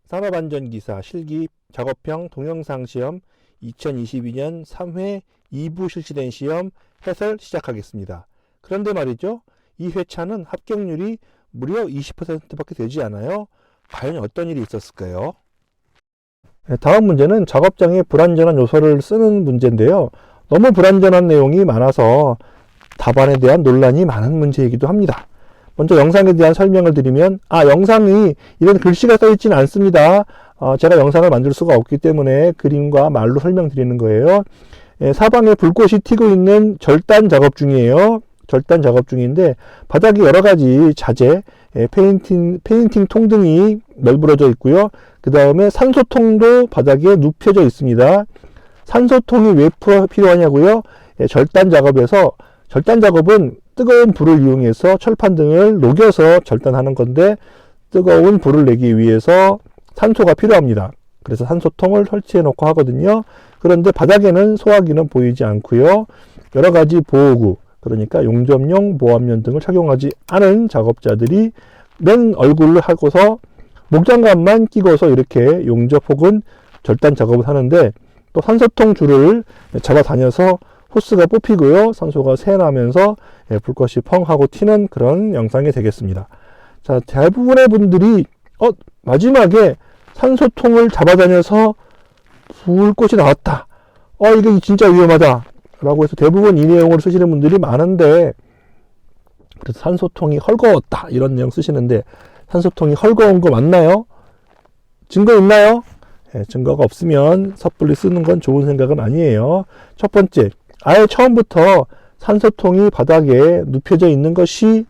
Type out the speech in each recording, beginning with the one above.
산업안전기사 실기 작업형 동영상 시험 2022년 3회 2부 실시된 시험 해설 시작하겠습니다. 그런데 말이죠. 이 회차는 합격률이 무려 20%밖에 되지 않아요. 과연 어떤 일이 있었을까요? 다음 문제는 작업장에 불완전한 요소를 쓰는 문제인데요. 너무 불완전한 내용이 많아서 답안에 대한 논란이 많은 문제이기도 합니다. 먼저 영상에 대한 설명을 드리면 영상이 이런 글씨가 써 있지는 않습니다. 제가 영상을 만들 수가 없기 때문에 그림과 말로 설명드리는 거예요. 사방에 불꽃이 튀고 있는 절단 작업 중이에요. 절단 작업 중인데 바닥에 여러 가지 자재, 페인팅 통 등이 널브러져 있고요. 그 다음에 산소통도 바닥에 눕혀져 있습니다. 산소통이 왜 필요하냐고요? 절단 작업은 뜨거운 불을 이용해서 철판 등을 녹여서 절단하는 건데 뜨거운 불을 내기 위해서 산소가 필요합니다. 그래서 산소통을 설치해 놓고 하거든요. 그런데 바닥에는 소화기는 보이지 않고요. 여러 가지 보호구, 그러니까 용접용, 보압용 등을 착용하지 않은 작업자들이 맨 얼굴을 하고서 목장갑만 끼고서 이렇게 용접 혹은 절단 작업을 하는데 또 산소통 줄을 잡아다녀서 호스가 뽑히고요. 산소가 새나면서 불꽃이 펑 하고 튀는 그런 영상이 되겠습니다. 자, 대부분의 분들이 마지막에 산소통을 잡아다녀서 불꽃이 나왔다. 이게 진짜 위험하다. 라고 해서 대부분 이 내용을 쓰시는 분들이 많은데 그래서 산소통이 헐거웠다. 이런 내용 쓰시는데 산소통이 헐거운 거 맞나요? 증거 있나요? 증거가 없으면 섣불리 쓰는 건 좋은 생각은 아니에요. 첫 번째, 아예 처음부터 산소통이 바닥에 눕혀져 있는 것이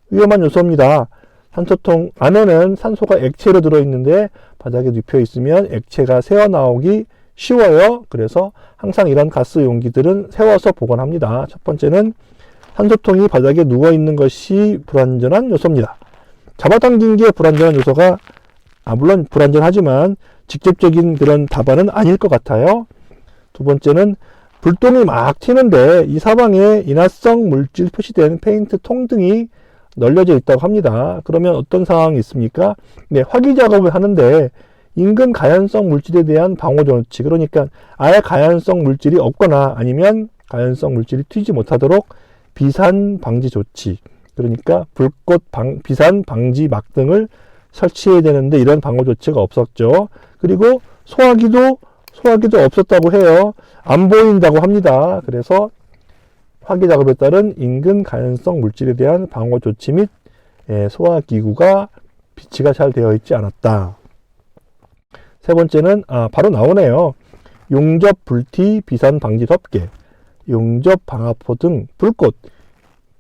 위험한 요소입니다. 산소통 안에는 산소가 액체로 들어있는데 바닥에 눕혀 있으면 액체가 새어나오기 쉬워요. 그래서 항상 이런 가스 용기들은 세워서 보관합니다. 첫 번째는 산소통이 바닥에 누워 있는 것이 불완전한 요소입니다. 잡아당긴 게 불완전한 요소가 물론 불완전하지만 직접적인 그런 답안은 아닐 것 같아요. 두 번째는 불똥이 막 튀는데 이 사방에 인화성 물질 표시된 페인트 통 등이 널려져 있다고 합니다. 그러면 어떤 상황이 있습니까? 화기 작업을 하는데 인근 가연성 물질에 대한 방호 조치, 그러니까 아예 가연성 물질이 없거나 아니면 가연성 물질이 튀지 못하도록 비산 방지 조치, 그러니까 불꽃 비산 방지 막 등을 설치해야 되는데 이런 방호 조치가 없었죠. 그리고 소화기도 없었다고 해요. 안 보인다고 합니다. 그래서 화기 작업에 따른 인근 가연성 물질에 대한 방호 조치 및 소화기구가 비치가 잘 되어 있지 않았다. 세 번째는 바로 나오네요. 용접 불티 비산 방지 덮개, 용접 방화포 등 불꽃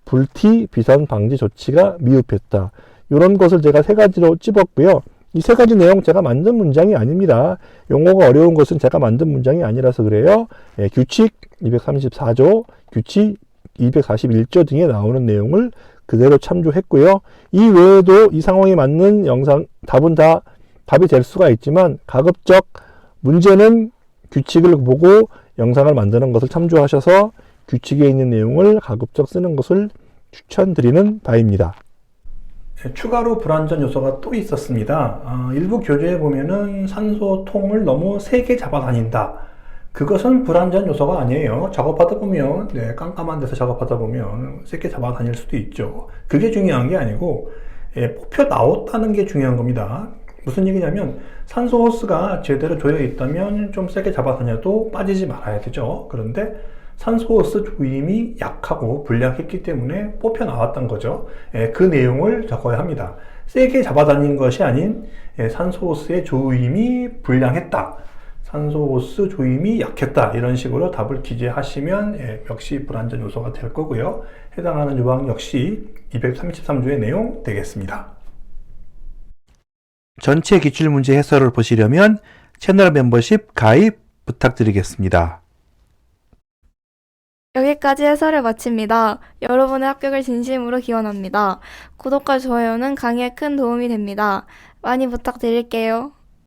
불티 비산 방지 조치가 미흡했다. 이런 것을 제가 세 가지로 찝었고요. 이 세 가지 내용 제가 만든 문장이 아닙니다. 용어가 어려운 것은 제가 만든 문장이 아니라서 그래요. 규칙 234조, 규칙 241조 등에 나오는 내용을 그대로 참조했고요. 이 외에도 이 상황에 맞는 영상 답은 다 답이 될 수가 있지만 가급적 문제는 규칙을 보고 영상을 만드는 것을 참조하셔서 규칙에 있는 내용을 가급적 쓰는 것을 추천드리는 바입니다. 추가로 불완전 요소가 또 있었습니다. 일부 교재에 보면은 산소통을 너무 세게 잡아다닌다. 그것은 불완전 요소가 아니에요. 작업하다 보면, 깜깜한 데서 작업하다 보면 세게 잡아다닐 수도 있죠. 그게 중요한 게 아니고, 뽑혀 나왔다는 게 중요한 겁니다. 무슨 얘기냐면, 산소 호스가 제대로 조여 있다면 좀 세게 잡아다녀도 빠지지 말아야 되죠. 그런데 산소 호스 조임이 약하고 불량했기 때문에 뽑혀 나왔던 거죠. 그 내용을 적어야 합니다. 세게 잡아다닌 것이 아닌 산소 호스의 조임이 불량했다. 산소 호스 조임이 약했다. 이런 식으로 답을 기재하시면 역시 불완전 요소가 될 거고요. 해당하는 조항 역시 233조의 내용 되겠습니다. 전체 기출문제 해설을 보시려면 채널 멤버십 가입 부탁드리겠습니다. 여기까지 해설을 마칩니다. 여러분의 합격을 진심으로 기원합니다. 구독과 좋아요는 강의에 큰 도움이 됩니다. 많이 부탁드릴게요.